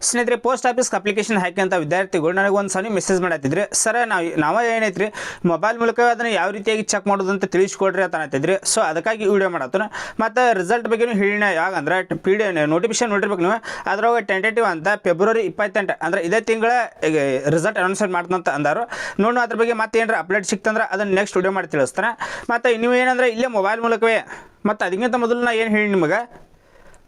ಸ್ನೇಹಿತರೆ, post office application ಹಾಕಿ ಅಂತ ವಿದ್ಯಾರ್ಥಿಗಳು ನನಗೆ ಒಂದು ಸಲ ಮೆಸೇಜ್ ಮಾಡತ್ತಿದ್ರಿ. ಸರ್, ನಾವು ಏನೈತ್ರಿ ಮೊಬೈಲ್ ಮೂಲಕ ಅದನ್ನು ಯಾವ ರೀತಿಯಾಗಿ ಚೆಕ್ ಮಾಡೋದು ಅಂತ ತಿಳಿಸ್ಕೊಡ್ರಿ ಅಂತ ಅನ್ನತ್ತಿದ್ರಿ. ಸೊ ಅದಕ್ಕಾಗಿ ವಿಡಿಯೋ ಮಾಡತ್ತನ. ಮತ್ತು ರಿಸಲ್ಟ್ ಬಗ್ಗೆನೂ ಹೇಳಿನ. ಯಾಕಂದ್ರೆ ನೋಟಿಫಿಕೇಶನ್ ನೋಡಿರ್ಬೇಕು ನೀವು. ಅದ್ರೊಳಗೆ ಟೆಂಟೇಟಿವ್ ಅಂತ ಫೆಬ್ರವರಿ 28 ಅಂದರೆ ಇದೇ ತಿಂಗಳ ರಿಸಲ್ಟ್ ಅನೌನ್ಸ್ಮೆಂಟ್ ಮಾಡ್ತಂತ ಅಂದಾರು. ನೋಡು ಅದ್ರ ಬಗ್ಗೆ ಮತ್ತೆ ಏನಾರ ಅಪ್ಡೇಟ್ ಸಿಕ್ತಂದ್ರೆ ಅದನ್ನು ನೆಕ್ಸ್ಟ್ ವಿಡಿಯೋ ಮಾಡಿ ತಿಳಿಸ್ತಾನೆ. ಮತ್ತು ನೀವು ಏನಂದ್ರೆ ಇಲ್ಲೇ ಮೊಬೈಲ್ ಮೂಲಕವೇ. ಮತ್ತು ಅದಕ್ಕಿಂತ ಮೊದಲು ನಾ ಏನು ಹೇಳಿ ನಿಮಗೆ,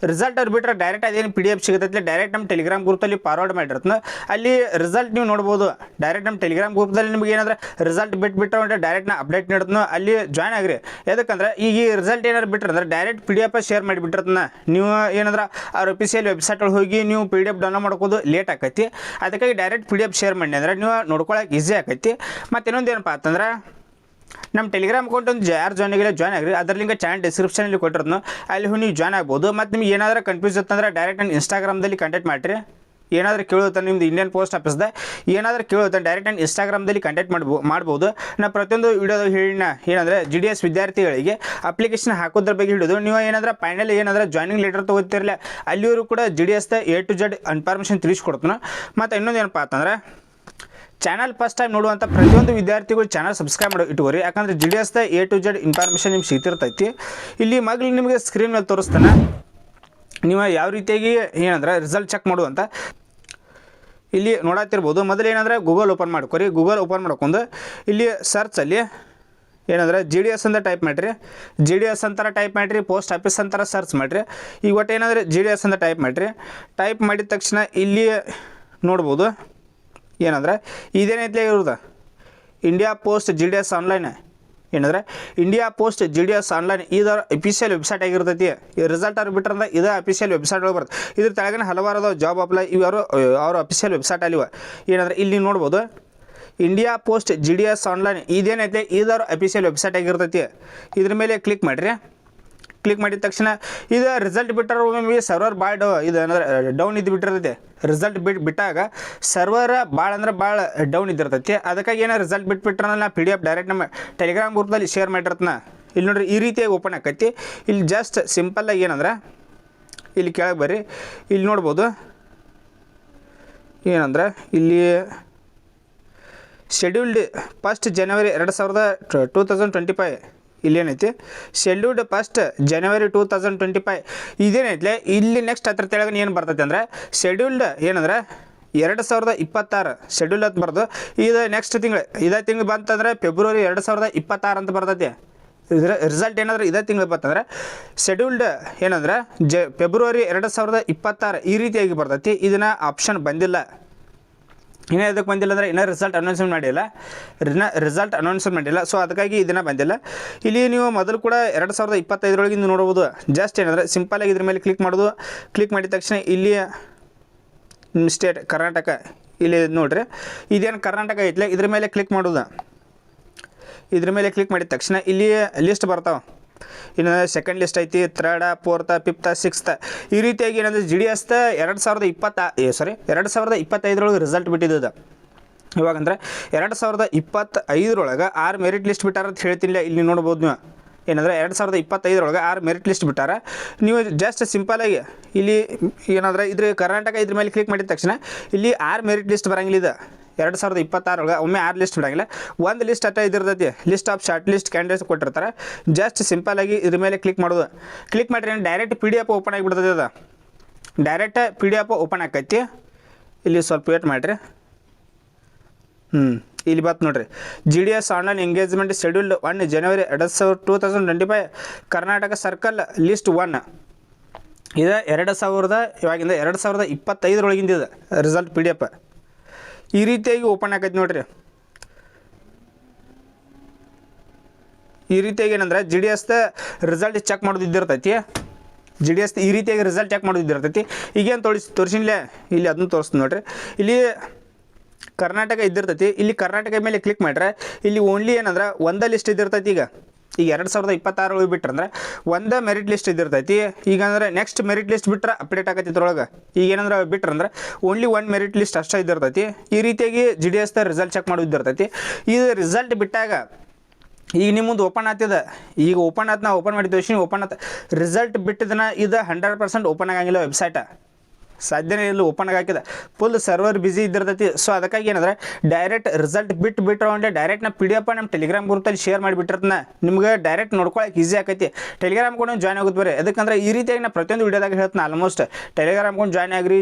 ರಿಸಲ್ಟ್ ಅವ್ರು ಬಿಟ್ಟರೆ ಡೈರೆಕ್ಟ್ ಅದೇನು PDF ಸಿಗುತ್ತೆ ಡೈರೆಕ್ಟ್ ನಮ್ಮ ಟೆಲಿಗ್ರಾಮ್ ಗ್ರೂಪಲ್ಲಿ ಫಾರ್ವರ್ಡ್ ಮಾಡಿರ್ತದೆ. ಅಲ್ಲಿ ರಿಸಲ್ಟ್ ನೀವು ನೋಡ್ಬೋದು. ಡೈರೆಕ್ಟ್ ನಮ್ಮ ಟೆಲಿಗ್ರಾಮ್ ಗ್ರೂಪ್ದಲ್ಲಿ ನಿಮಗೆ ಏನಾದ್ರೆ ರಿಸಲ್ಟ್ ಬಿಟ್ಟು ಡೈರೆಕ್ಟ್ ನಾ ಅಪ್ಡೇಟ್ ನೀಡ್ತೀನಿ. ಅಲ್ಲಿ ಜಾಯ್ನ್ ಆಗಿರಿ. ಯಾಕಂದ್ರೆ ಈಗ ಈ ರಿಸಲ್ಟ್ ಏನಾರು ಬಿಟ್ಟರೆ ಅಂದ್ರೆ ಡೈರೆಕ್ಟ್ PDF ಶೇರ್ ಮಾಡಿಬಿಟ್ಟಿರ್ತನ. ನೀವು ಏನಂದ್ರೆ ಅವ್ರ ಅಫಿಷಿಯಲ್ ವೆಬ್ಸೈಟ್ ಒಳಗೆ ಹೋಗಿ ನೀವು PDF ಡೌನ್ಲೋಡ್ ಮಾಡ್ಕೋದು ಲೇಟ್ ಆಕೈತಿ. ಅದಕ್ಕಾಗಿ ಡೈರೆಕ್ಟ್ PDF ಶೇರ್ ಮಾಡಿ ಅಂದರೆ ನೀವು ನೋಡ್ಕೊಳಕ್ಕೆ ಈಸಿ ಆಕೈತಿ. ಮತ್ತು ಇನ್ನೊಂದು ಏನಪ್ಪ ಅಂತಂದ್ರೆ, ನಮ್ಮ ಟೆಲಿಗ್ರಾಮ್ ಅಕೌಂಟ್ ಒಂದು ಯಾರು ಜಾಯ್ನ್ ಆಗಿರಿ. ಅದರ ಲಿಂಕ್ ಚಾನಲ್ ಡಿಸ್ಕ್ರಿಪ್ಷನಲ್ಲಿ ಕೊಟ್ಟಿರೋದು. ಅಲ್ಲಿ ನೀವು ಜಾಯ್ನ್ ಆಗ್ಬೋದು. ಮತ್ತು ನಿಮ್ಗೆ ಏನಾದರೂ ಕನ್ಫ್ಯೂಸ್ ಇತ್ತಂದ್ರೆ ಡೈರೆಕ್ಟ್ ನಾನು ಇನ್ಸ್ಟಾಗ್ರಾಮ್ದಲ್ಲಿ ಕಾಂಟ್ಯಾಕ್ಟ್ ಮಾಡಿರಿ. ಏನಾದರೂ ಕೇಳುತ್ತೆ ನಿಮ್ದು ಇಂಡಿಯನ್ ಪೋಸ್ಟ್ ಆಫೀಸ್ದ ಏನಾದರೂ ಕೇಳುತ್ತೆ ಡೈರೆಕ್ಟ್ ನಾನು ಇನ್ಸ್ಟಾಗ್ರಾಮ್ದಲ್ಲಿ ಕಾಂಟ್ಯಾಕ್ಟ್ ಮಾಡ್ಬೋದು. ನಾನು ಪ್ರತಿಯೊಂದು ವಿಡಿಯೋದಾಗ ಹೇಳಿನ ಏನಂದರೆ GDS ವಿದ್ಯಾರ್ಥಿಗಳಿಗೆ ಅಪ್ಲಿಕೇಶನ್ ಹಾಕೋದ್ರ ಬಗ್ಗೆ ಹಿಡಿದು ನೀವು ಏನಾದರೂ ಫೈನಲ್ ಏನಾದರೂ ಜಾಯ್ನಿಂಗ್ ಲೆಟರ್ ತೊಗೋತಿರಲಿಲ್ಲ ಅಲ್ಲಿಯವರು ಕೂಡ GDS A to Z information ತಿಳಿಸ್ಕೊಡ್ತಾನೆ. ಮತ್ತು ಇನ್ನೊಂದು ಏನಪ್ಪ ಅಂತಂದ್ರೆ, ಚಾನಲ್ ಫಸ್ಟ್ ಟೈಮ್ ನೋಡುವಂಥ ಪ್ರತಿಯೊಂದು ವಿದ್ಯಾರ್ಥಿಗಳು ಚಾನಲ್ ಸಬ್ಸ್ಕ್ರೈಬ್ ಮಾಡಿ ಇಟ್ಕೋರಿ. ಯಾಕಂದರೆ GDS A to Z information ನಿಮ್ಗೆ ಸಿಗ್ತಿರ್ತೈತಿ. ಇಲ್ಲಿ ಮಗಳು ನಿಮಗೆ ಸ್ಕ್ರೀನ್ ಮೇಲೆ ತೋರಿಸ್ತಾನೆ. ನೀವು ಯಾವ ರೀತಿಯಾಗಿ ಏನಂದ್ರೆ ರಿಸಲ್ಟ್ ಚೆಕ್ ಮಾಡುವಂಥ ಇಲ್ಲಿ ನೋಡತ್ತಿರ್ಬೋದು. ಮೊದಲು ಏನಂದ್ರೆ ಗೂಗಲ್ ಓಪನ್ ಮಾಡ್ಕೊರಿ. ಗೂಗಲ್ ಓಪನ್ ಮಾಡ್ಕೊಂಡು ಇಲ್ಲಿ ಸರ್ಚಲ್ಲಿ ಏನಂದ್ರೆ GDS ಅಂತ ಟೈಪ್ ಮಾಡಿರಿ. GDS ಅಂತಾರೆ ಟೈಪ್ ಮಾಡಿರಿ. ಪೋಸ್ಟ್ ಆಫೀಸ್ ಅಂತಾರೆ ಸರ್ಚ್ ಮಾಡಿರಿ. ಈಗ ಒಟ್ಟು ಏನಂದರೆ GDS ಅಂತ ಟೈಪ್ ಮಾಡಿರಿ. ಟೈಪ್ ಮಾಡಿದ ತಕ್ಷಣ ಇಲ್ಲಿ ನೋಡ್ಬೋದು ಏನಂದ್ರೆ ಇದೇನೈತೆ ಇರೋದು ಇಂಡಿಯಾ ಪೋಸ್ಟ್ GDS ಆನ್ಲೈನ್. ಏನಂದ್ರೆ ಇಂಡಿಯಾ ಪೋಸ್ಟ್ GDS ಆನ್ಲೈನ್ ಇದರ ಅಫಿಷಿಯಲ್ ವೆಬ್ಸೈಟ್ ಆಗಿರ್ತೈತಿ. ರಿಸಲ್ಟ್ ಅವ್ರು ಬಿಟ್ರಂದ್ರೆ ಇದು ಅಫಿಷಿಯಲ್ ವೆಬ್ಸೈಟ್ ಒಳಗೆ ಬರುತ್ತೆ. ಇದ್ರ ತೆಳಗಿನ ಹಲವಾರು ಜಾಬ್ ಅಪ್ಲೈ ಇವರು ಅವ್ರ ಅಫಿಷಿಯಲ್ ವೆಬ್ಸೈಟ್ ಅಲ್ಲಿವ. ಏನಂದ್ರೆ ಇಲ್ಲಿ ನೋಡ್ಬೋದು ಇಂಡಿಯಾ ಪೋಸ್ಟ್ GDS ಆನ್ಲೈನ್ ಇದೇನೈತೆ ಇದರ ಅಫಿಷಿಯಲ್ ವೆಬ್ಸೈಟ್ ಆಗಿರ್ತೈತಿ. ಇದ್ರ ಮೇಲೆ ಕ್ಲಿಕ್ ಮಾಡಿರಿ. ಕ್ಲಿಕ್ ಮಾಡಿದ ತಕ್ಷಣ ಇದು ರಿಸಲ್ಟ್ ಬಿಟ್ಟರೆ ಒಮ್ಮೆ ಸರ್ವರ್ ಭಾಳ ಇದು ಅಂದ್ರೆ ಡೌನ್ ಇದ್ದು ಬಿಟ್ಟಿರ್ತೈತಿ. ರಿಸಲ್ಟ್ ಬಿಟ್ಟಾಗ ಸರ್ವರ್ ಭಾಳ ಅಂದ್ರೆ ಭಾಳ ಡೌನ್ ಇದ್ದಿರ್ತೈತಿ. ಅದಕ್ಕಾಗಿ ಏನೋ ರಿಸಲ್ಟ್ ಬಿಟ್ಬಿಟ್ರೆ ನಾ PDF ಡೈರೆಕ್ಟ್ ನಮ್ಮ ಟೆಲಿಗ್ರಾಮ್ ಗ್ರೂಪ್ದಲ್ಲಿ ಶೇರ್ ಮಾಡಿರ್ತನ. ಇಲ್ಲಿ ನೋಡ್ರಿ ಈ ರೀತಿಯಾಗಿ ಓಪನ್ ಆಕೈತಿ. ಇಲ್ಲಿ ಜಸ್ಟ್ ಸಿಂಪಲ್ಲಾಗಿ ಏನಂದ್ರೆ ಇಲ್ಲಿ ಕೆಳಗೆ ಬರ್ರಿ. ಇಲ್ಲಿ ನೋಡ್ಬೋದು ಏನಂದ್ರೆ ಇಲ್ಲಿ ಶೆಡ್ಯೂಲ್ಡ್ 1 ಜನವರಿ 2025 ಇಲ್ಲೇನೈತಿ ಶೆಡ್ಯೂಲ್ಡ್ 1 ಜನವರಿ 2025 ಇದೇನೈತಿ. ಇಲ್ಲಿ ನೆಕ್ಸ್ಟ್ ಹತ್ರ ತೆಳಗೆ ಏನು ಬರ್ತೈತೆ ಅಂದರೆ ಶೆಡ್ಯೂಲ್ಡ್ ಏನಂದ್ರೆ 2026 ಶೆಡ್ಯೂಲ್ ಅಂತ ಬರ್ದು. ಇದು ನೆಕ್ಸ್ಟ್ ತಿಂಗಳು ಇದೇ ತಿಂಗಳು ಬಂತಂದ್ರೆ ಫೆಬ್ರವರಿ 2026 ಅಂತ ಬರ್ತೈತಿ. ಇದರ ರಿಸಲ್ಟ್ ಏನಾದರೂ ಇದೇ ತಿಂಗಳು ಬಂತಂದ್ರೆ ಶೆಡ್ಯೂಲ್ಡ್ ಏನಂದ್ರೆ ಫೆಬ್ರವರಿ 2026 ಈ ರೀತಿಯಾಗಿ ಬರ್ತೈತಿ. ಇದನ್ನು ಆಪ್ಷನ್ ಬಂದಿಲ್ಲ. ಇನ್ನೂ ಇದಕ್ಕೆ ಬಂದಿಲ್ಲ ಅಂದರೆ ಇನ್ನೂ ರಿಸಲ್ಟ್ ಅನೌನ್ಸ್ಮೆಂಟ್ ಮಾಡಿಲ್ಲ. ಸೊ ಅದಕ್ಕಾಗಿ ಇದನ್ನು ಬಂದಿಲ್ಲ. ಇಲ್ಲಿ ನೀವು ಮೊದಲು ಕೂಡ 2025 ನೋಡ್ಬೋದು. ಜಸ್ಟ್ ಏನಂದರೆ ಸಿಂಪಲಾಗಿ ಇದ್ರ ಮೇಲೆ ಕ್ಲಿಕ್ ಮಾಡೋದು. ಕ್ಲಿಕ್ ಮಾಡಿದ ತಕ್ಷಣ ಇಲ್ಲಿ ಸ್ಟೇಟ್ ಕರ್ನಾಟಕ ಇಲ್ಲಿ ನೋಡ್ರಿ. ಇದೇನು ಕರ್ನಾಟಕ ಐತ್ಲೆ ಇದ್ರ ಮೇಲೆ ಕ್ಲಿಕ್ ಮಾಡೋದು. ಇದ್ರ ಮೇಲೆ ಕ್ಲಿಕ್ ಮಾಡಿದ ತಕ್ಷಣ ಇಲ್ಲಿ ಲಿಸ್ಟ್ ಬರ್ತಾವೆ. ಇನ್ನು ಸೆಕೆಂಡ್ ಲಿಸ್ಟ್ ಐತಿ, 3rd 4th 5th 6th ಈ ರೀತಿಯಾಗಿ ಏನಂದರೆ GDS 2025 ರಿಸಲ್ಟ್ ಬಿಟ್ಟಿದ್ದು. ಇವಾಗಂದ್ರೆ 2025 6 ಮೆರಿಟ್ ಲಿಸ್ಟ್ ಬಿಟ್ಟಾರ ಅಂತ ಹೇಳ್ತಿಲ್ಲ. ಇಲ್ಲಿ ನೋಡ್ಬೋದು ನೀವು ಏನಂದರೆ 2025 6 ಮೆರಿಟ್ ಲಿಸ್ಟ್ ಬಿಟ್ಟಾರ. ನೀವು ಜಸ್ಟ್ ಸಿಂಪಲಾಗಿ ಇಲ್ಲಿ ಏನಂದ್ರೆ ಇದ್ರ ಕರ್ನಾಟಕ ಇದ್ರ ಮೇಲೆ ಕ್ಲಿಕ್ ಮಾಡಿದ ತಕ್ಷಣ ಇಲ್ಲಿ 6 ಮೆರಿಟ್ ಲಿಸ್ಟ್ ಬರಂಗಿಲ್ಲ. ಇದು 2026 ಒಮ್ಮೆ 6 ಲಿಸ್ಟ್ ಬಿಡಂಗಿಲ್ಲ. ಒಂದು ಲಿಸ್ಟ್ ಅಟ್ಟ ಇದಿರ್ತೈತಿ. List of short list candidates ಕೊಟ್ಟಿರ್ತಾರೆ. ಜಸ್ಟ್ ಸಿಂಪಲಾಗಿ ಇದ್ರ ಮೇಲೆ ಕ್ಲಿಕ್ ಮಾಡೋದು. ಕ್ಲಿಕ್ ಮಾಡಿರಿ ಡೈರೆಕ್ಟ್ PDF ಓಪನ್ ಆಗಿಬಿಡ್ತದೆ. ಅದು ಡೈರೆಕ್ಟ್ PDF ಓಪನ್ ಆಕೈತಿ. ಇಲ್ಲಿ ಸ್ವಲ್ಪ ವೇಟ್ ಮಾಡಿರಿ. ಇಲ್ಲಿ ಬತ್ತು ನೋಡ್ರಿ GDS ಆನ್ಲೈನ್ ಎಂಗೇಜ್ಮೆಂಟ್ ಶೆಡ್ಯೂಲ್ಡ್ 1 ಜನವರಿ 2025 ಕರ್ನಾಟಕ ಸರ್ಕಲ್ ಲಿಸ್ಟ್ 1 ಇದು 2025 ಇದೆ ರಿಸಲ್ಟ್ PDF ಈ ರೀತಿಯಾಗಿ ಓಪನ್ ಆಕೈತಿ ನೋಡ್ರಿ. ಈ ರೀತಿಯಾಗಿ ಏನಂದ್ರೆ GDS ರಿಸಲ್ಟ್ ಚೆಕ್ ಮಾಡೋದಿದ್ದಿರ್ತೈತಿ. GDS ಈ ರೀತಿಯಾಗಿ ರಿಸಲ್ಟ್ ಚೆಕ್ ಮಾಡೋದಿದ್ದಿರ್ತೈತಿ. ಈಗೇನು ತೋರಿಸಿಲ್ಲ ಇಲ್ಲಿ ಅದನ್ನು ತೋರಿಸ್ತೀನಿ ನೋಡ್ರಿ. ಇಲ್ಲಿ ಕರ್ನಾಟಕ ಇದ್ದಿರ್ತೈತಿ. ಇಲ್ಲಿ ಕರ್ನಾಟಕ ಮೇಲೆ ಕ್ಲಿಕ್ ಮಾಡ್ರೆ ಇಲ್ಲಿ ಓನ್ಲಿ ಏನಂದ್ರೆ ಒಂದೇ ಲಿಸ್ಟ್ ಇದ್ದಿರ್ತೈತಿ. ಈಗ 2026 ಬಿಟ್ರಂದ್ರೆ ಒಂದೇ ಮೆರಿಟ್ ಲಿಸ್ಟ್ ಇದ್ದಿರ್ತೈತಿ. ಈಗ ಅಂದ್ರೆ ನೆಕ್ಸ್ಟ್ ಮೆರಿಟ್ ಲಿಸ್ಟ್ ಬಿಟ್ರೆ ಅಪ್ಡೇಟ್ ಆಗತ್ತೆ ಇದ್ರೊಳಗೆ. ಈಗ ಏನಂದ್ರೆ ಬಿಟ್ರಂದ್ರೆ ಓನ್ಲಿ 1 ಮೆರಿಟ್ ಲಿಸ್ಟ್ ಅಷ್ಟೇ ಇದ್ದಿರ್ತೈತಿ. ಈ ರೀತಿಯಾಗಿ GDS ರಿಸಲ್ಟ್ ಚೆಕ್ ಮಾಡೋದಿದ್ದಿರ್ತೈತಿ. ಇದು ರಿಸಲ್ಟ್ ಬಿಟ್ಟಾಗ ಈಗ ನಿಮ್ಮ ಮುಂದೆ ಓಪನ್ ಆಗ್ತಿದೆ. ಈಗ ಓಪನ್ ಆಯ್ತು, ನಾವು ಓಪನ್ ಮಾಡಿ ತೋರಿಸಿ ಓಪನ್ ಆಯ್ತು. ರಿಸಲ್ಟ್ ಬಿಟ್ಟಿದ್ದನ್ನ ಇದು 100% ಓಪನ್ ಆಗಂಗಿಲ್ಲ ವೆಬ್ಸೈಟ. ಸಾಧ್ಯನೇ ಇಲ್ಲ, ಓಪನ್ ಹಾಕಿದ ಫುಲ್ ಸರ್ವರ್ ಬಿಸಿ ಇದ್ದಿರ್ತೈತಿ. ಸೊ ಅದಕ್ಕಾಗಿ ಏನಂದ್ರೆ ಡೈರೆಕ್ಟ್ ರಿಸಲ್ಟ್ ಬಿಟ್ಟು ಅಂದ್ರೆ ಡೈರೆಕ್ಟ್ ನಾ PDF ನಮ್ಮ ಟೆಲಿಗ್ರಾಮ್ ಗ್ರೂಪಲ್ಲಿ ಶೇರ್ ಮಾಡಿಬಿಟ್ಟಿರ್ತನ, ನಿಮ್ಗೆ ಡೈರೆಕ್ಟ್ ನೋಡ್ಕೊಳಕ್ಕೆ ಈಸಿ ಆಕೈತಿ. ಟೆಲಿಗ್ರಾಮ್ ಕೂಡ ಜಾಯ್ನ್ ಆಗೋದು ಬರೀ ಯಾಕಂದ್ರೆ ಈ ರೀತಿಯಾಗಿ ನಾ ಪ್ರತಿಯೊಂದು ವಿಡಿಯೋದಾಗ ಹೇಳ್ತೀನಿ ಆಲ್ಮೋಸ್ಟ್ ಟೆಲಿಗ್ರಾಮ್ ಕೊಂಡು ಜಾಯ್ನ್ ಆಗ್ರಿ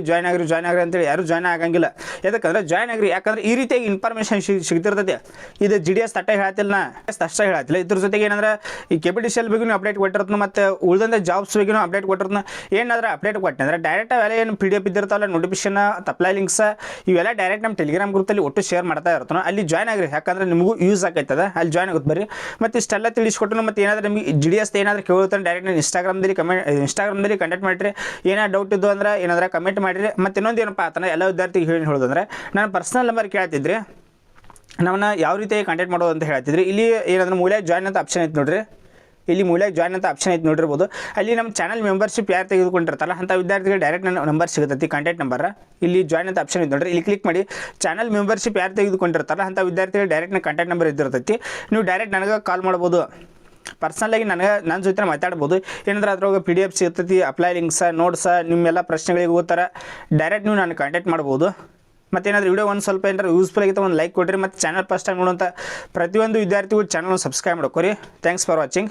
ಅಂತೇಳಿ ಯಾರು ಜಾಯ್ನ್ ಆಗಂಗಿಲ್ಲ. ಯಾಕಂದ್ರೆ ಜಾಯ್ನ್ ಆಗ್ರಿ, ಯಾಕಂದ್ರೆ ಈ ರೀತಿಯಾಗಿ ಇನ್ಫಾರ್ಮೇಷನ್ ಸಿಗ್ತಿರ್ತೈತಿ. ಇದು GDS ತಟ್ಟೆ ಹೇಳತ್ತಿಲ್ಲ, ನಾ ಅಷ್ಟೇ ಹೇಳತ್ತಿಲ್ಲ. ಇದ್ರ ಜೊತೆಗೆ ಏನಂದ್ರೆ ಈ KPTCL ಬಗ್ಗೆ ಅಪ್ಡೇಟ್ ಕೊಟ್ಟಿರ್ತನ, ಮತ್ತು ಉಳಿದಂತೆ ಜಾಬ್ಸ್ ಬಗ್ಗೆ ಅಪ್ಡೇಟ್ ಕೊಟ್ಟಿರ್ತನ. ಏನಾದ್ರೆ ಅಪ್ಡೇಟ್ ಕೊಟ್ಟೆ ಅಂದ್ರೆ ಡೈರೆಕ್ಟ್ ಅವೆಲ್ಲ ಏನು PDF ಇದ್ದಿರ್ತಾವಲ್ಲ ನೋಟಿಫಿಕೇಶನ್ ಅಪ್ಲೈ ಲಿಂಕ್ಸ್ ಇವೆಲ್ಲ ಡೈರೆಕ್ಟ್ ನಮ್ಮ ಟೆಲಿಗ್ರಾಮ್ ಗ್ರೂಪಲ್ಲಿ ಒಟ್ಟು ಶೇರ್ ಮಾಡ್ತಾ ಇರ್ತಾನೋ, ಅಲ್ಲಿ ಜಾಯ್ನ್ ಆಗ್ರಿ. ಯಾಕಂದ್ರೆ ನಿಮಗೂ ಯೂಸ್ ಆಕೈತದ, ಅಲ್ಲಿ ಜಾಯ್ನ್ ಆಗುತ್ತೆ ಬರ್ರಿ. ಮತ್ತು ಇಷ್ಟೆಲ್ಲ ತಿಳಿಸ್ಕೊಟ್ಟು ಮತ್ತು ಏನಾದರೂ ನಿಮಗೆ GDS ಏನಾದರೂ ಕೇಳ್ತಾನೆ ಡೈರೆಕ್ಟ್ ನಾನು ಇನ್ಸ್ಟಾಗ್ರಾಮ್ದಲ್ಲಿ ಕಾಂಟ್ಯಾಕ್ಟ್ ಮಾಡಿರಿ. ಏನಾದ್ರು ಡೌಟ್ ಇದ್ದು ಅಂದ್ರೆ ಏನಾದರೂ ಕಮೆಂಟ್ ಮಾಡಿರಿ. ಮತ್ತು ಇನ್ನೊಂದು ಏನಪ್ಪ ಆತನ ಎಲ್ಲ ವಿದ್ಯಾರ್ಥಿಗೆ ಹೇಳೋದಂದ್ರೆ ನಾನು ಪರ್ಸನಲ್ ನಂಬರ್ ಕೇಳ್ತಿದ್ರಿ, ನಮ್ಮನ್ನ ಯಾವ ರೀತಿ ಕಾಂಟ್ಯಾಕ್ಟ್ ಮಾಡೋದು ಅಂತ ಹೇಳ್ತಿದ್ರಿ. ಇಲ್ಲಿ ಏನಂದ್ರೆ ಮೂಲ್ಯಾಗ ಜಾಯ್ನ್ ಅಂತ ಆಪ್ಷನ್ ಐತೆ ನೋಡ್ರಿ, ಇಲ್ಲಿ ಮೂಲ್ಯಾಗ ಜಾಯ್ನ್ ಅಂತ ಆಪ್ಷನ್ ಐತೆ ನೋಡಿರ್ಬೋದು. ಅಲ್ಲಿ ನಮ್ಮ ಚಾನಲ್ ಮೆಂಬರ್ಶಿಪ್ ಯಾರು ತೆಗೆದುಕೊಂಡಿರ್ತಾರಲ್ಲ ಅಂಥ ವಿದ್ಯಾರ್ಥಿಗಳು ಡೈರೆಕ್ಟ್ ನನ್ನ ನಂಬರ್ ಸಿಗುತ್ತೈತಿ, ಕಾಂಟ್ಯಾಕ್ಟ್ ನಂಬರ್. ಇಲ್ಲಿ ಜಾಯ್ನ್ ಅಂತ ಆಪ್ಷನ್ ಐತೆ ನೋಡ್ರಿ, ಇಲ್ಲಿ ಕ್ಲಿಕ್ ಮಾಡಿ ಚಾನಲ್ ಮೆಂಬರ್ಶಿಪ್ ಯಾರು ತೆಗೆದುಕೊಂಡಿರ್ತಾರಲ್ಲ ಅಂಥ ವಿದ್ಯಾರ್ಥಿಗಳು ಡೈರೆಕ್ಟ್ ನನ್ನ ಕಾಂಟ್ಯಾಕ್ಟ್ ನಂಬರ್ ಇದ್ದಿರ್ತೈತಿ. ನೀವು ಡೈರೆಕ್ಟ್ ನನಗೆ ಕಾಲ್ ಮಾಡ್ಬೋದು, ಪರ್ಸ್ನಲಾಗಿ ನನ್ನ ಜೊತೆ ಮಾತಾಡ್ಬೋದು. ಏನಂದ್ರೆ ಅದ್ರೊಳಗೆ PDF ಸಿಗ್ತೈತಿ, ಅಪ್ಲೈ ಲಿಂಕ್ಸ, ನೋಟ್ಸ, ನಿಮ್ಮೆಲ್ಲ ಪ್ರಶ್ನೆಗಳಿಗೆ ಓದ್ತಾರ, ಡೈರೆಕ್ಟ್ ನೀವು ನಾನು ಕಾಂಟ್ಯಾಕ್ಟ್ ಮಾಡ್ಬೋದು. ಮತ್ತೇನಾದರೂ ವಿಡಿಯೋ ಒಂದು ಸ್ವಲ್ಪ ಏನಾದ್ರು ಯೂಸ್ಫುಲ್ ಆಗಿತ್ತು ಒಂದು ಲೈಕ್ ಕೊಡಿರಿ. ಮತ್ತು ಚಾನಲ್ ಫಸ್ಟ್ ಟೈಮ್ ನೋಡುವಂಥ ಪ್ರತಿಯೊಂದು ವಿದ್ಯಾರ್ಥಿಗಳು ಚಾನಲ್ನ ಸಬ್ಸ್ಕ್ರೈಬ್ ಮಾಡ್ಕೊರಿ. Thanks for watching.